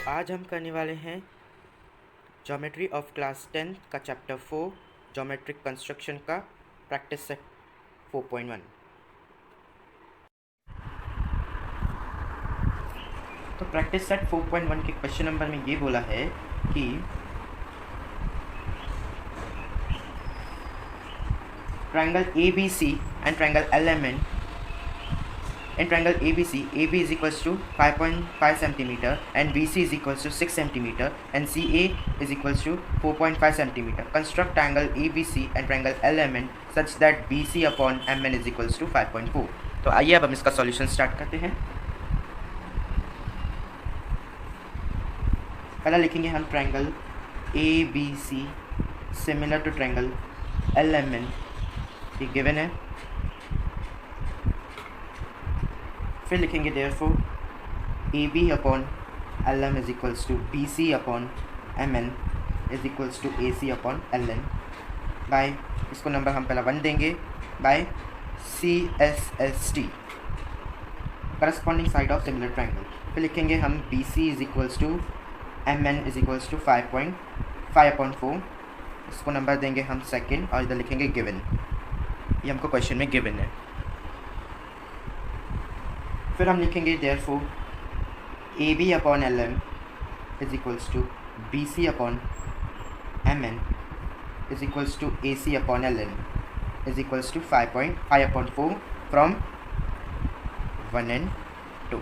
तो आज हम करने वाले हैं ज्योमेट्री ऑफ क्लास 10 का चैप्टर 4 ज्योमेट्रिक कंस्ट्रक्शन का प्रैक्टिस सेट 4.1। तो प्रैक्टिस सेट 4.1 के क्वेश्चन नंबर में ये बोला है कि triangle ABC and triangle LMN in triangle ABC, AB is equals to 5.5 centimeter and BC is equals to 6 centimeter and CA is equals to 4.5 centimeter. Construct triangle ABC and triangle LMN such that BC upon MN is equals to 5.4. तो आइए अब हम इसका solution start करते हैं। पहला लिखेंगे हम triangle ABC similar to triangle LMN, ये गिवन है। फिर लिखेंगे therefore AB upon LM is equals to BC upon MN is equals to AC upon LN by, इसको नंबर हम पहला 1 देंगे, by CSST corresponding side of similar triangle. फिर लिखेंगे हम BC is equals to MN is equals to 5.4, इसको number देंगे हम सेकेंड और इधर लिखेंगे गिवन, ये हमको क्वेश्चन में गिवन है। फिर हम लिखेंगे therefore AB upon LM is equals to BC upon MN is equals to AC upon LN is equals to 5.4 from 1 and 2।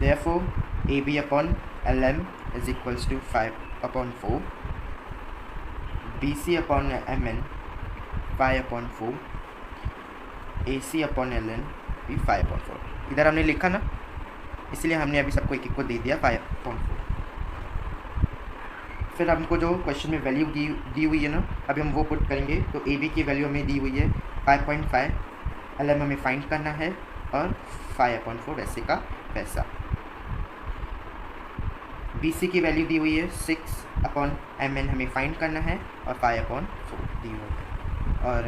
Therefore AB upon LM is equals to 5/4, BC upon MN 5/4, AC upon LN भी 5/4। इधर हमने लिखा ना, इसलिए हमने अभी सबको एक एक को दे दिया 5/4। फिर हमको जो क्वेश्चन में वैल्यू दी हुई है ना, अभी हम वो पुट करेंगे। तो AB की वैल्यू हमें दी हुई है 5.5, LM हमें फाइंड करना है और 5/4 वैसे का वैसा। BC की वैल्यू दी हुई है 6/MN हमें फाइंड करना है और 5/4 दी हुई है। और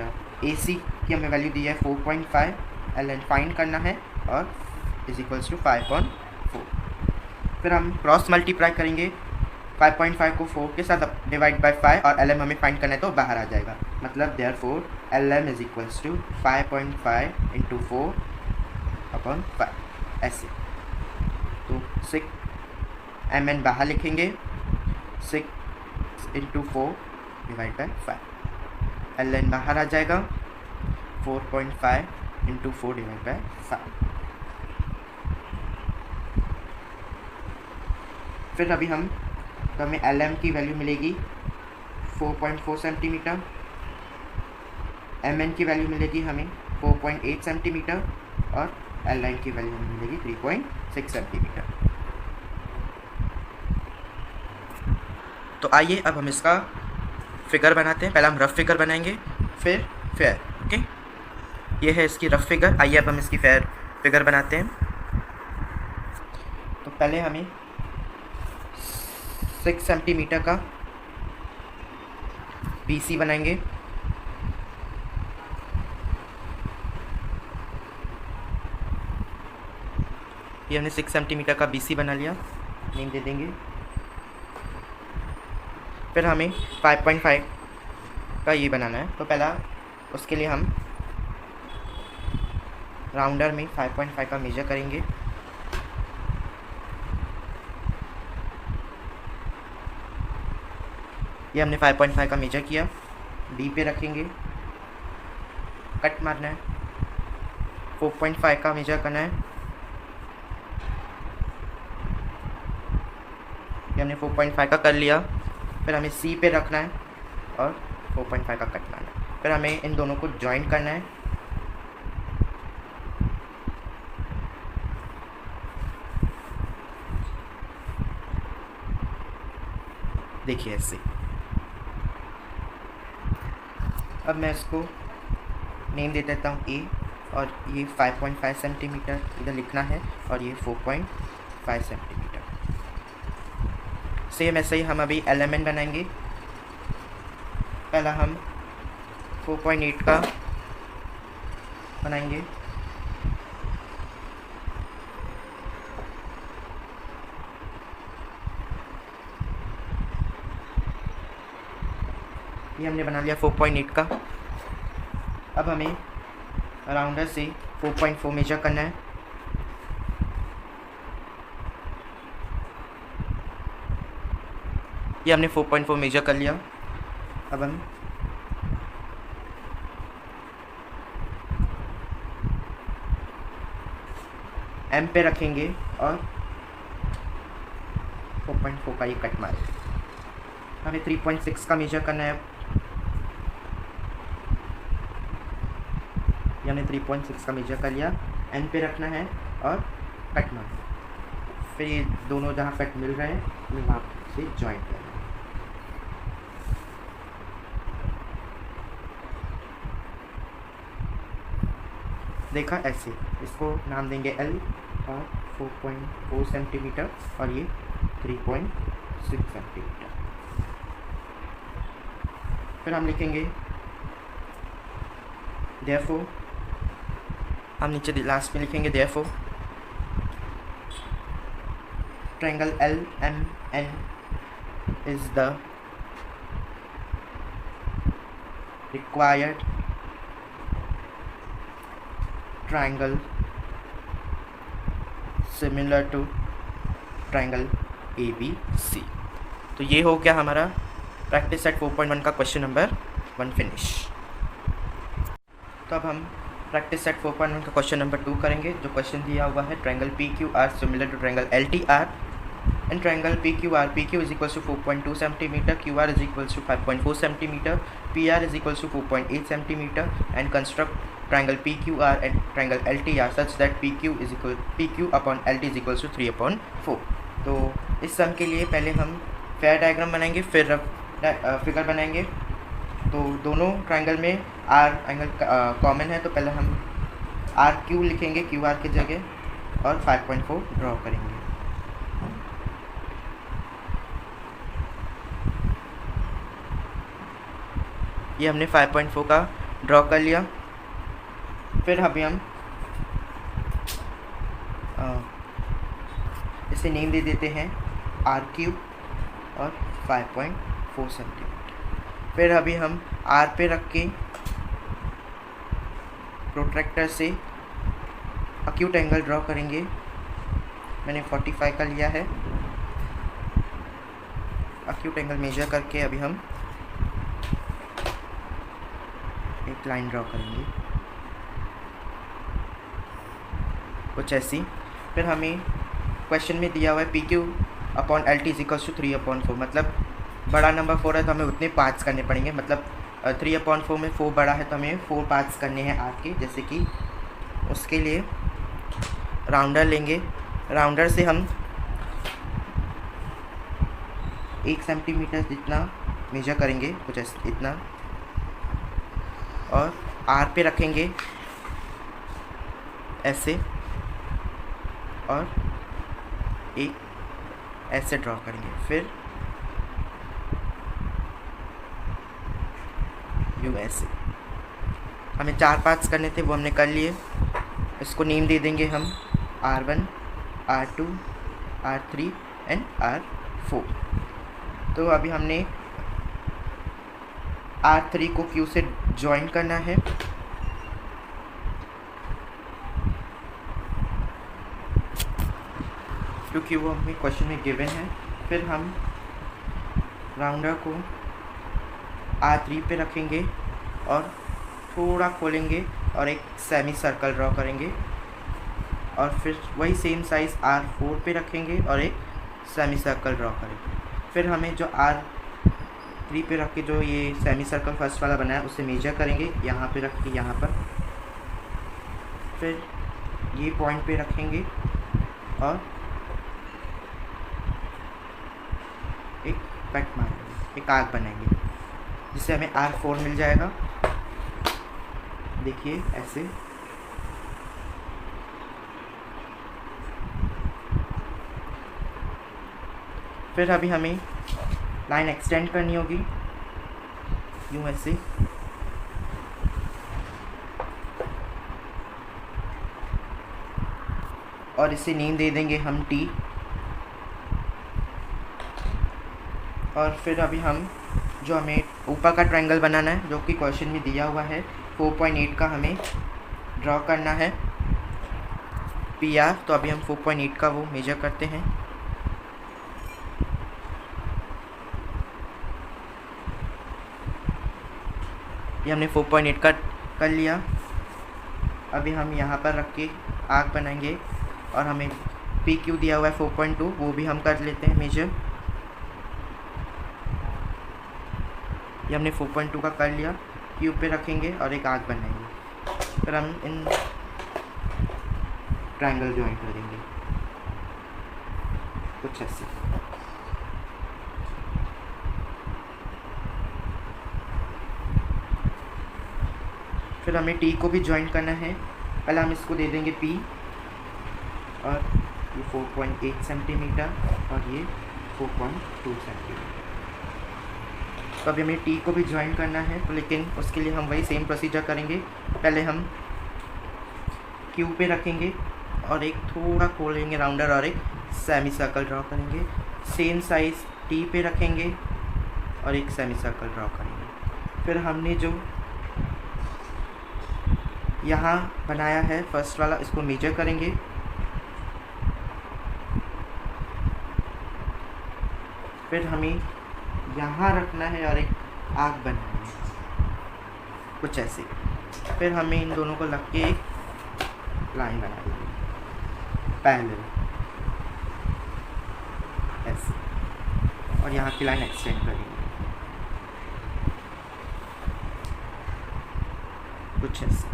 AC की हमें वैल्यू दी है 4.5, LN फाइंड करना है और इज इक्वल्स टू 5/4। फिर हम क्रॉस मल्टीप्लाई करेंगे 5.5 को 4 के साथ डिवाइड बाय 5 और LM हमें फाइंड करना है तो बाहर आ जाएगा, मतलब therefore LM is equals to 5.5 × 4/5 ऐसे। तो 6MN बाहर लिखेंगे, 6 × 4 डिवाइड बाय 5, LN बाहर आ जाएगा 4.5 × 4 डिवाइड बाय 5। फिर अभी तो हमें LM की वैल्यू मिलेगी 4.4 सेंटीमीटर, MN की वैल्यू मिलेगी हमें 4.8 सेंटीमीटर और LN की वैल्यू हमें मिलेगी 3.6 सेंटीमीटर। तो आइए अब हम इसका फिगर बनाते हैं। पहले हम रफ फिगर बनाएंगे, फिर फेयर। ओके, ये है इसकी रफ फिगर। आइए अब हम इसकी फेयर फिगर बनाते हैं। तो पहले हमें 6 सेंटीमीटर का BC बनाएंगे। ये हमने 6 सेंटीमीटर का BC बना लिया, नेम दे देंगे। फिर हमें 5.5 का ये बनाना है, तो पहला उसके लिए हम राउंडर में 5.5 का मेजर करेंगे। ये हमने 5.5 का मेजर किया, B पे रखेंगे, कट मारना है, 4.5 का मेजर करना है। ये हमने 4.5 का कर लिया। फिर हमें C पे रखना है और 4.5 का कट मारना है। फिर हमें इन दोनों को जॉइन करना है। देखिए ऐसे। अब मैं इसको नेम दे देता हूँ A, और ये 5.5 सेंटीमीटर इधर लिखना है और ये 4.5 सेंटीमीटर। सेम ऐसे ही हम अभी LMN बनाएंगे। पहला हम 4.8 का बनाएंगे, ये हमने बना लिया 4.8 का। अब हमें राउंडर से 4.4 मेजर करना है। ये हमने 4.4 मेजर कर लिया। अब हम एम पे रखेंगे और 4.4 का ये कट मारे। हमें 3.6 का मेजर करना है। ये हमने 3.6 का मेजर कर लिया, एन पे रखना है और कट मारना। फिर ये दोनों जहाँ कट मिल रहे हैं हमें वहाँ से ज्वाइंट करना है। देखा ऐसे, इसको नाम देंगे एल और 4.4 सेंटीमीटर और ये 3.6 सेंटीमीटर। फिर हम लिखेंगे therefore, हम नीचे लास्ट में लिखेंगे therefore triangle LMN is the required triangle similar to triangle ABC। तो ये हो गया हमारा प्रैक्टिस सेट 4.1 का क्वेश्चन नंबर 1 फिनिश। तो अब हम प्रैक्टिस सेट 4.1 का क्वेश्चन नंबर 2 करेंगे। जो क्वेश्चन दिया हुआ है, triangle PQR similar to triangle LTR and triangle PQR, PQ is equals to 4.2 centimetre, QR is equals to 5.4 centimetre, PR is equals to 4.8 centimetre and construct triangle PQR and triangle LTR such that PQ upon LT is equals to 3/4। तो इस सम के लिए पहले हम fair diagram बनाएंगे, फिर figure बनाएंगे। तो दोनों ट्रायंगल में आर एंगल कॉमन है, तो पहले हम RQ लिखेंगे QR की जगह और 5.4 ड्रॉ करेंगे। ये हमने 5.4 का ड्रॉ कर लिया। फिर अभी हम इसे नेम दे देते हैं RQ और 5.4 सेंटीमीटर। फिर अभी हम R पे रख के प्रोट्रैक्टर से अक्यूट एंगल ड्रॉ करेंगे। मैंने 45 का लिया है। अक्यूट एंगल मेजर करके अभी हम एक लाइन ड्रॉ करेंगे कुछ ऐसी। फिर हमें क्वेश्चन में दिया हुआ है PQ upon LT is equals to 3/4, मतलब बड़ा नंबर 4 है तो हमें उतने पार्ट्स करने पड़ेंगे। मतलब 3/4 में 4 बड़ा है तो हमें 4 पार्ट्स करने हैं आर के। जैसे कि उसके लिए राउंडर लेंगे, राउंडर से हम 1 सेंटीमीटर जितना मेजर करेंगे कुछ इतना, और आर पे रखेंगे ऐसे और एक ऐसे ड्रॉ करेंगे। फिर ऐसे हमें 4 पार्ट्स करने थे, वो हमने कर लिए। इसको नेम दे देंगे हम R1, R2, R3 and R4। तो अभी हमने R3 को Q से ज्वाइन करना है। क्योंकि वो हमें क्वेश्चन में गिवन है। फिर हम राउंडर को R3 पे रखेंगे और थोड़ा खोलेंगे और एक सेमी सर्कल ड्रॉ करेंगे, और फिर वही सेम साइज़ R4 पे रखेंगे और एक सेमी सर्कल ड्रॉ करेंगे। फिर हमें जो R3 पे रख के जो ये सेमी सर्कल फर्स्ट वाला बनाया उसे मेजर करेंगे, यहाँ पे रख के यहाँ पर। फिर ये पॉइंट पे रखेंगे और एक कट मारेंगे, एक आर्क बनाएंगे जिससे हमें R4 मिल जाएगा। देखिए ऐसे। फिर अभी हमें लाइन एक्सटेंड करनी होगी यूँ ऐसे, और इसे नेम दे देंगे हम T। और फिर अभी हम जो हमें ऊपर का ट्रायंगल बनाना है जो कि क्वेश्चन में दिया हुआ है 4.8 का हमें ड्रॉ करना है PR। तो अभी हम 4.8 का वो मेजर करते हैं। ये हमने 4.8 का कर लिया। अभी हम यहाँ पर रख के आर्क बनाएंगे और हमें PQ दिया हुआ है 4.2, वो भी हम कर लेते हैं मेजर। ये हमने 4.2 का कर लिया, क्यू पे रखेंगे और एक आर्क बनाएंगे। फिर हम इन ट्रायंगल ज्वाइन करेंगे कुछ ऐसे। फिर हमें T को भी ज्वाइन करना है। पहले हम इसको दे देंगे P और ये 4.8 सेंटीमीटर और ये 4.2 सेंटीमीटर। तो अभी हमें T को भी ज्वाइन करना है, तो लेकिन उसके लिए हम वही सेम प्रोसीजर करेंगे। पहले हम Q पे रखेंगे और एक थोड़ा खोलेंगे राउंडर और एक सेमी सर्कल ड्रॉ करेंगे। सेम साइज T पे रखेंगे और एक सेमी सर्कल ड्रॉ करेंगे। फिर हमने जो यहाँ बनाया है फर्स्ट वाला, इसको मेजर करेंगे। फिर हमें यहाँ रखना है और एक आर्क बनाना है कुछ ऐसे। फिर हमें इन दोनों को लग के एक लाइन बना देंगे पैरेलल ऐसे, और यहाँ की लाइन एक्सटेंड करेंगे कुछ ऐसे,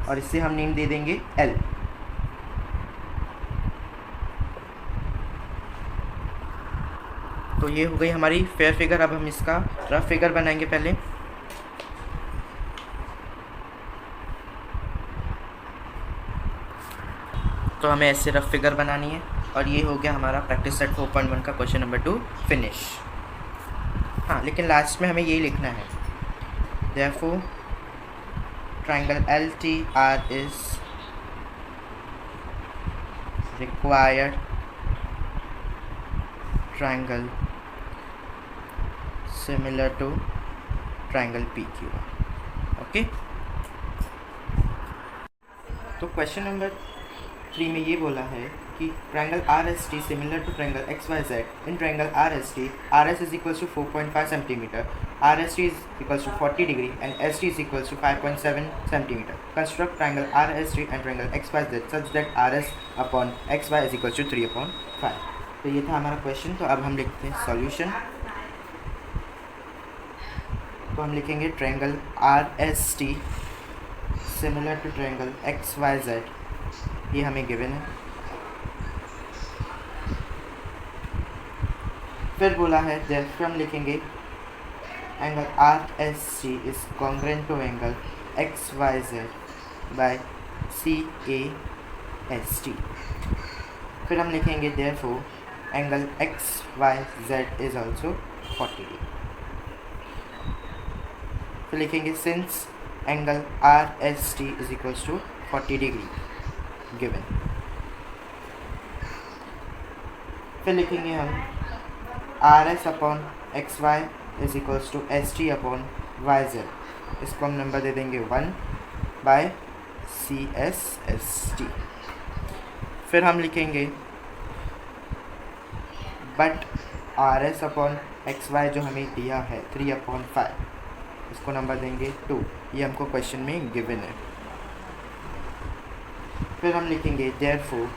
और इससे हम नेम दे देंगे L। तो ये हो गई हमारी फेयर फिगर। अब हम इसका रफ फिगर बनाएंगे पहले। तो हमें ऐसे रफ फिगर बनानी है, और ये हो गया हमारा प्रैक्टिस सेट 4.1 का क्वेश्चन नंबर 2 फिनिश। हाँ, लेकिन लास्ट में हमें यही लिखना है, therefore triangle LTR is required triangle similar to triangle PQR। Okay, तो क्वेश्चन नंबर 3 में ये बोला है कि triangle RST similar to triangle XYZ। In triangle RST RS is equals to 4.5 centimetre, RST is equals to 40 degree and ST is equals to 5.7 centimetre. Construct triangle RST and triangle XYZ such that RS upon XY is equals to 3/5। तो ये था हमारा question. तो अब हम लिखते हैं solution. तो हम लिखेंगे triangle RST similar to triangle XYZ, ये हमें गिवन है। फिर बोला है therefore हम लिखेंगे angle RST is congruent to angle XYZ by CAST। फिर हम लिखेंगे therefore angle XYZ is also 40 degree. फिर लिखेंगे since angle RST is equals to 40 degree given. फिर लिखेंगे हम RS upon XY is equals to ST upon YZ। इसको हम नंबर दे देंगे 1 बाय CSST। फिर हम लिखेंगे बट RS अपॉन XY जो हमें दिया है 3/5, इसको नंबर देंगे 2। ये हमको क्वेश्चन में गिवन है। फिर हम लिखेंगे therefore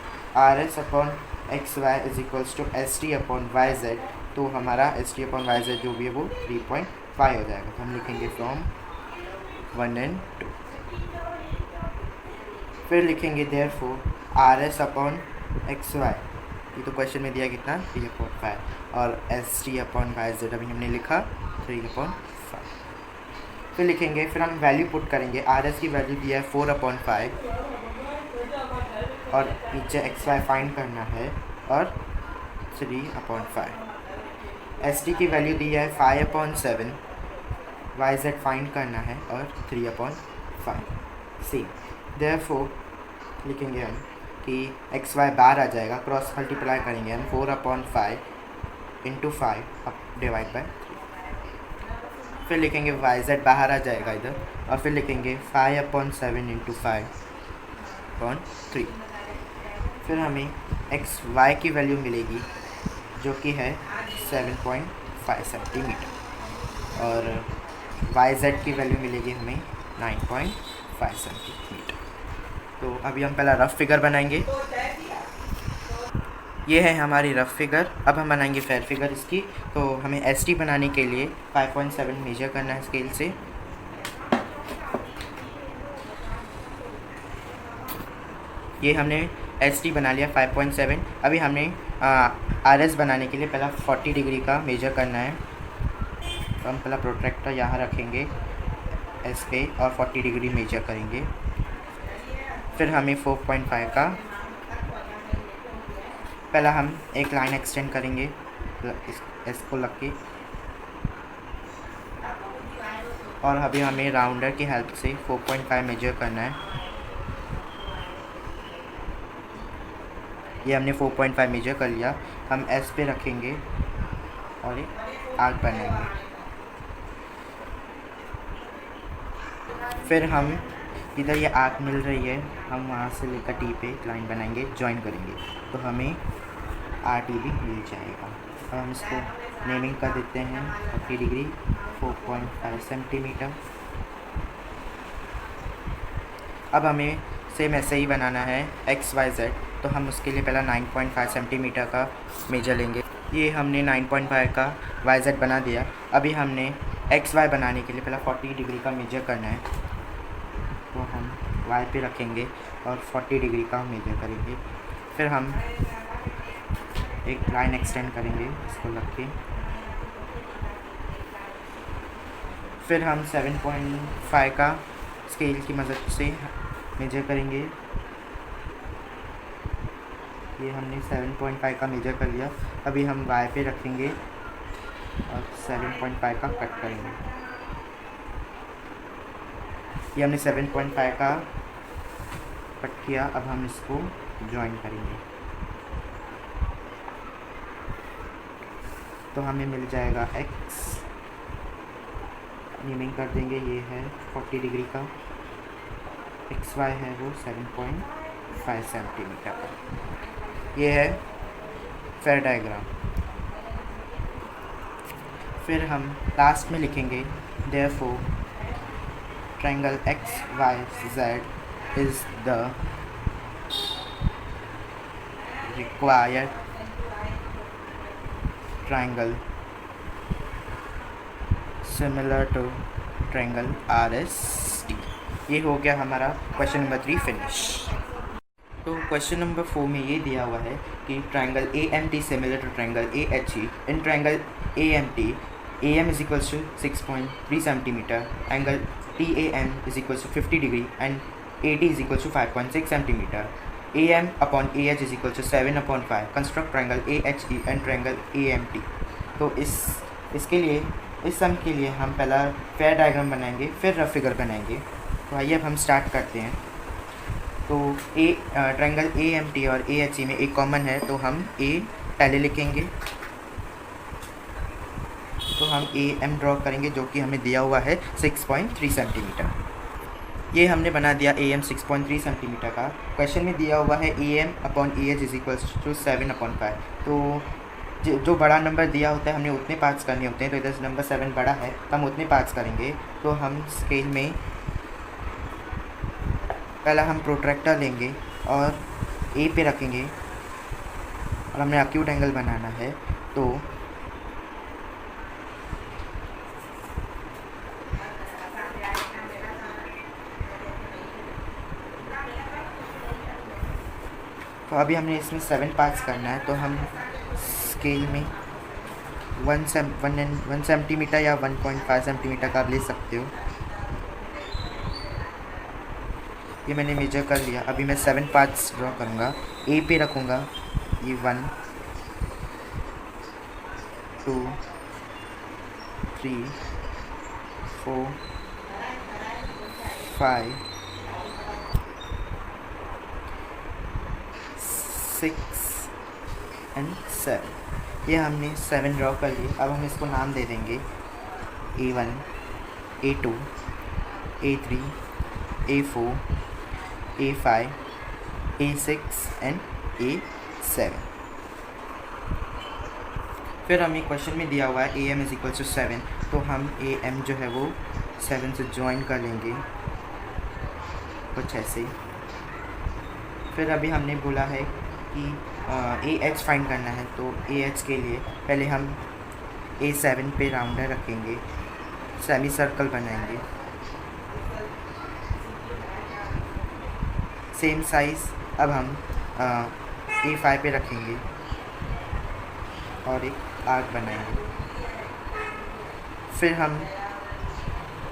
RS upon XY is equals to ST upon YZ। तो हमारा ST अपॉन YZ जो भी है वो 3.5 हो जाएगा। तो हम लिखेंगे फ्रॉम 1 and 2। फिर लिखेंगे therefore RS अपॉन XY, ये तो क्वेश्चन में दिया कितना 3/5, और ST अपॉन YZ अभी हमने लिखा 3/5। फिर लिखेंगे, फिर हम वैल्यू पुट करेंगे। RS की वैल्यू दिया है 4/5 और नीचे XY फाइंड करना है और 3/5। ST की वैल्यू दी है 5/7, YZ फाइंड करना है और 3/5। सेम देयरफॉर लिखेंगे हम कि XY बार आ जाएगा, क्रॉस मल्टीप्लाई करेंगे हम 4/5 इंटू 5 डिवाइड बाय 3। फिर लिखेंगे वाई जेड बाहर आ जाएगा इधर, और फिर लिखेंगे 5/7 इंटू 5/3। फिर हमें एक्स वाई की वैल्यू मिलेगी जो कि है 7.5 सेंटीमीटर, और वाई जेड की वैल्यू मिलेगी हमें 9.5 सेंटीमीटर। तो अभी हम पहला रफ फिगर बनाएंगे। ये है हमारी रफ फिगर। अब हम बनाएंगे फेयर फिगर इसकी। तो हमें एस टी बनाने के लिए 5.7 मेजर करना है स्केल से। ये हमने एस टी बना लिया 5.7। अभी हमने आर एस बनाने के लिए पहला 40 डिग्री का मेजर करना है। तो हम पहला प्रोट्रैक्टर यहाँ रखेंगे एस पे और 40 डिग्री मेजर करेंगे। फिर हमें 4.5 का पहला हम एक लाइन एक्सटेंड करेंगे इस को लग के, और अभी हमें राउंडर की हेल्प से 4.5 मेजर करना है। ये हमने 4.5 मेजर कर लिया। हम एस पे रखेंगे और एक आर्क बनाएंगे। फिर हम इधर ये आर्क मिल रही है, हम वहाँ से लेकर टी पे लाइन बनाएंगे, ज्वाइन करेंगे, तो हमें आर टी भी मिल जाएगा। अब हम इसको नेमिंग कर देते हैं 40 डिग्री 4.5 सेंटीमीटर। अब हमें सेम ऐसे ही बनाना है एक्स वाई जेड। तो हम उसके लिए पहला 9.5 सेंटीमीटर का मेजर लेंगे। ये हमने 9.5 का वाई जेड बना दिया। अभी हमने एक्स वाई बनाने के लिए पहला 40 डिग्री का मेजर करना है। तो हम वाई पे रखेंगे और 40 डिग्री का मेजर करेंगे। फिर हम एक लाइन एक्सटेंड करेंगे इसको लग के। फिर हम 7.5 का स्केल की मदद से मेजर करेंगे। ये हमने 7.5 का मेजर कर लिया। अभी हम वाई पे रखेंगे और 7.5 का कट करेंगे। ये हमने 7.5 का कट किया। अब हम इसको ज्वाइन करेंगे तो हमें मिल जाएगा एक्स। नेमिंग कर देंगे, ये है 40 डिग्री का, एक्स वाई है वो 7.5 सेंटीमीटर का। ये है फेयर डायग्राम। फिर हम लास्ट में लिखेंगे therefore triangle X Y Z is the required triangle similar to triangle RST। ये हो गया हमारा क्वेश्चन नंबर 3 फिनिश। तो क्वेश्चन नंबर 4 में ये दिया हुआ है कि triangle AMT similar to triangle AHE। In triangle AMT AM is equals to 6.3 centimetre, angle TAM is equals to 50 degree and AD is equals to 5.6 centimetre. AM upon AH is equal to 7/5। Construct triangle AHE and triangle AMT। तो इसके लिए इस सम के लिए हम पहला fair diagram बनाएंगे, फिर रफ फिगर बनाएंगे। तो आइए अब हम स्टार्ट करते हैं। तो ट्रायंगल AMT और AHE में एक कॉमन है, तो हम A पहले लिखेंगे। तो हम AM ड्रॉ करेंगे जो कि हमें दिया हुआ है 6.3 सेंटीमीटर। ये हमने बना दिया AM 6.3 सेंटीमीटर का। क्वेश्चन में दिया हुआ है AM upon AH is equals to 7/5। तो जो बड़ा नंबर दिया होता है हमने उतने पार्ट्स करने होते हैं। तो इधर नंबर 7 बड़ा है तो हम उतने पार्ट्स करेंगे। तो हम स्केल में पहला हम प्रोट्रैक्टर लेंगे और A पे रखेंगे और हमें एक्यूट एंगल बनाना है। तो अभी हमने इसमें 7 पार्ट्स करना है। तो हम स्केल में 1 सेंटीमीटर या 1.5 सेंटीमीटर का आप ले सकते हो। ये मैंने मेजर कर लिया। अभी मैं 7 पार्ट्स ड्रॉ करूँगा। A पे रखूँगा ये 1 2 3 4 5 6 and 7। ये हमने 7 ड्रॉ कर लिए। अब हम इसको नाम दे देंगे A1, A2, A3, A4, A5, A6 and A7। फिर हमें क्वेश्चन में दिया हुआ है AM इज इक्वल टू 7, तो हम AM जो है वो 7 से ज्वाइन कर लेंगे कुछ ऐसे। फिर अभी हमने बोला है कि AH फाइंड करना है, तो AH के लिए पहले हम A7 पे राउंडर रखेंगे, सेमी सर्कल बनाएंगे, सेम साइज़। अब हम A5 पे रखेंगे और एक आर्क बनाएंगे। फिर हम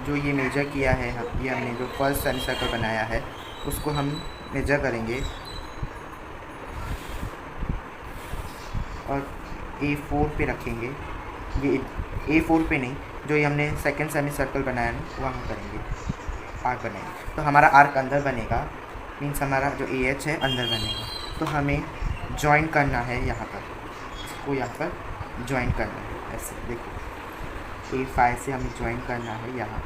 जो ये मेजर किया है, ये हमने जो फर्स्ट सेमी सर्कल बनाया है उसको हम मेजर करेंगे और A4 पे रखेंगे। ये A4 पे नहीं, जो ये हमने सेकंड सेमी सर्कल बनाया है वहाँ करेंगे, आर्क बनेगा। तो हमारा आर्क अंदर बनेगा, मीन्स हमारा जो AH है अंदर बनेगा। तो हमें जॉइन करना है यहाँ पर, इसको यहाँ पर जॉइन करना है ऐसे। देखो A5 से हमें जॉइन करना है यहाँ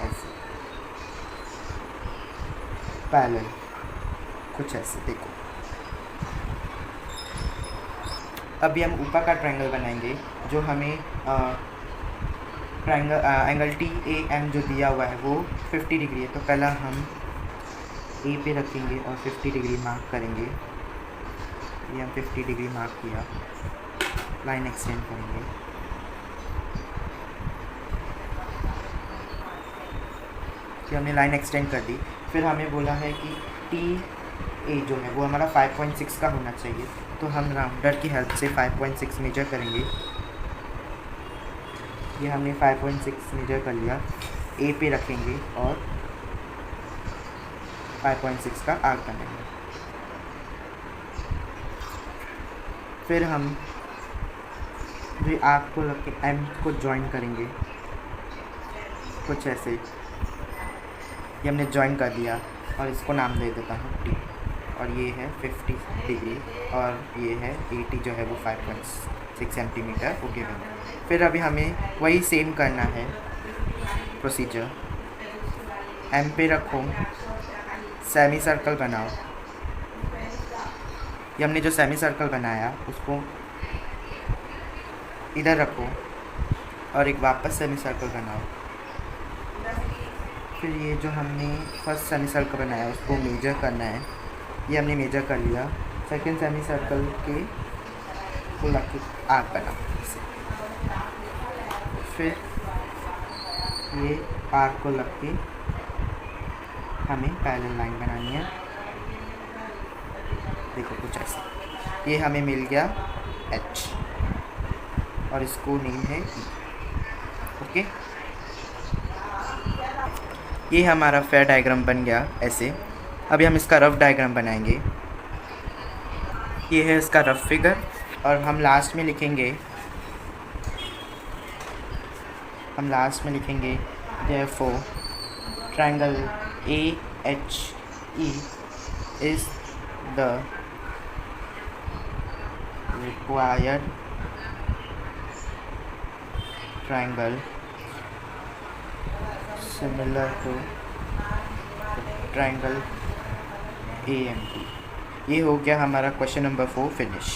ऐसे, पैरेलल कुछ ऐसे। देखो अभी हम ऊपर का ट्रायंगल बनाएंगे, जो हमें ट्रायंगल एंगल TAM जो दिया हुआ है वो 50 डिग्री है। तो पहला हम A पे रखेंगे और 50 डिग्री मार्क करेंगे। ये हम 50 डिग्री मार्क किया, लाइन एक्सटेंड करेंगे। कि हमने लाइन एक्सटेंड कर दी। फिर हमें बोला है कि TA जो है वो हमारा 5.6 का होना चाहिए, तो हम राउंडर की हेल्प से 5.6 मेजर करेंगे। ये हमने 5.6 मेजर कर लिया, A पे रखेंगे और 5.6 का आर्क बनाएंगे। फिर हम जो आर्क को रख के M को ज्वाइन करेंगे कुछ ऐसे। ये हमने ज्वाइन कर दिया और इसको नाम दे देता हूँ T, और ये है 50 डिग्री और ये है 80 जो है वो 5.6 सेंटीमीटर ओके बना। फिर अभी हमें वही सेम करना है प्रोसीजर। M पे रखो, सेमी सर्कल बनाओ। ये हमने जो सेमी सर्कल बनाया उसको इधर रखो और एक वापस सेमी सर्कल बनाओ। फिर ये जो हमने फर्स्ट सेमी सर्कल बनाया उसको मेजर करना है, ये हमने मेजर कर लिया। सेकंड सेमी सर्कल के को लग के आर्क बना। फिर ये आर्क को लग के हमें पैरेलल लाइन बनानी है। देखो कुछ ऐसा, ये हमें मिल गया H और इसको नेम है E। ओके, ये हमारा फेयर डायग्राम बन गया ऐसे। अभी हम इसका रफ डायग्राम बनाएंगे। ये है इसका रफ फिगर और हम लास्ट में लिखेंगे therefore triangle AHE is the required triangle similar to triangle AMT। ये हो गया हमारा क्वेश्चन नंबर 4 फिनिश।